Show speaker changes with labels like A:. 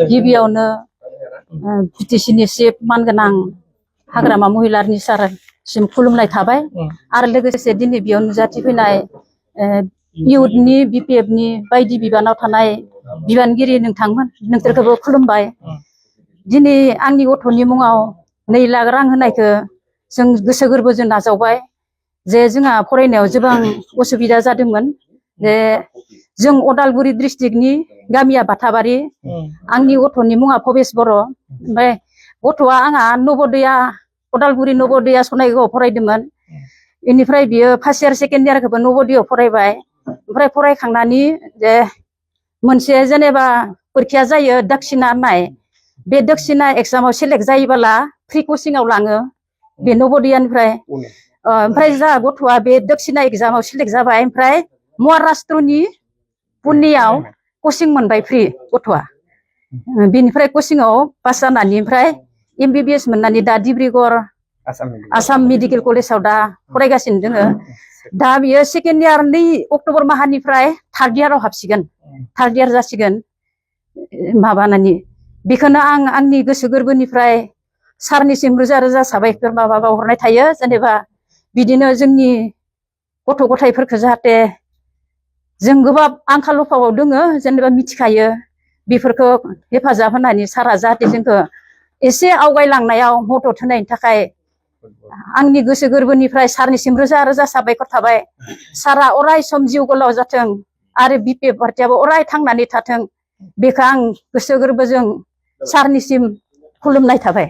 A: गिबियावनो बिटिसिनि चिफ मानगोनां हाग्रामा महिलारनि सारसिम खुलुमनाय थाबाय आरो लोगोसे दिनै बेयाव नुजाथिफैनाय इउथनि बिपिएफनि बायदि बिबानाव थानाय बिबानगिरि नोंसोरखौबो खुलुमबाय। दिनै आंनि गथ'नि मुङाव 2 लाख रां होनायखौ जों गोसो गोरबोजों नाजावबाय जे जोंहा फरायनायाव गोबां उसुबिदा जादोंमोन। जे जों उदालगुरि डिस्ट्रिक्टनि गामिया बाथाबारि, आंनि गथ'नि मुङा भबेस बर'। ओमफ्राय गथ'आ आंहा नवोदया उदालगुरि नवोदया सनाइगावआव फरायदोंमोन। बेनिफ्राय बियो फार्स्ट इयार सेकेन्ड इयारखौबो नवोदयायाव फरायबाय। ओमफ्राय फरायखांनानै जे मोनसे जेनेबा परिखा जायो दक्षिणा होननाय, बे दक्षिणा एग्जामाव सेलेक्ट जायोबोला फ्रि कचिंआव लाङो बे नवोदयानिफ्राय। ओमफ्राय जा गथ'आ बे दक्षिणा एग्जामाव सेलेक्ट जाबाय, ओमफ्राय महाराष्ट्रनि पुनेयाव कचिं मोनबाय फ्रि गथ'आ। बेनिफ्राय कचिंआव पास जानानै ओमफ्राय MBBS मोननानै दा डिब्रुगड़ आसाम मेडिकेल कलेजाव दा फरायगासिनो दोङो। दा बियो सेकेन्ड इयार 2 अक्ट'बर माहानिफ्राय थार्ड इयाराव हाबसिगोन, थार्ड इयार जासिगोन माबानानै। बेखौनो आं आंनि गोसो गोरबोनिफ्राय सारनिसिम रोजा रोजा साबायखर बावहरनाय थायो। जेनेबा बिदिनो जोंनि गथ' गथायफोरखौ जाहाथे जों गोबां आंखाल अभाबाव दोङो जेनेबा मिथिखायो, बेफोरखौ हेफाजाब होनानै सारा जाहाथे जोंखौ एसे आवगायलांनायाव मदद होनायनि थाखाय आंनि गोसो गोरबोनिफ्राय सारनिसिम रोजा रोजा साबायखर थाबाय। सारा अराय सम जिउ गोलाव जाथों आरो बिपिएफ पार्टियाबो अराय थांनानै थाथों, बेखौ आं गोसो गोरबोजों सारनिसिम खुलुमनाय थाबाय।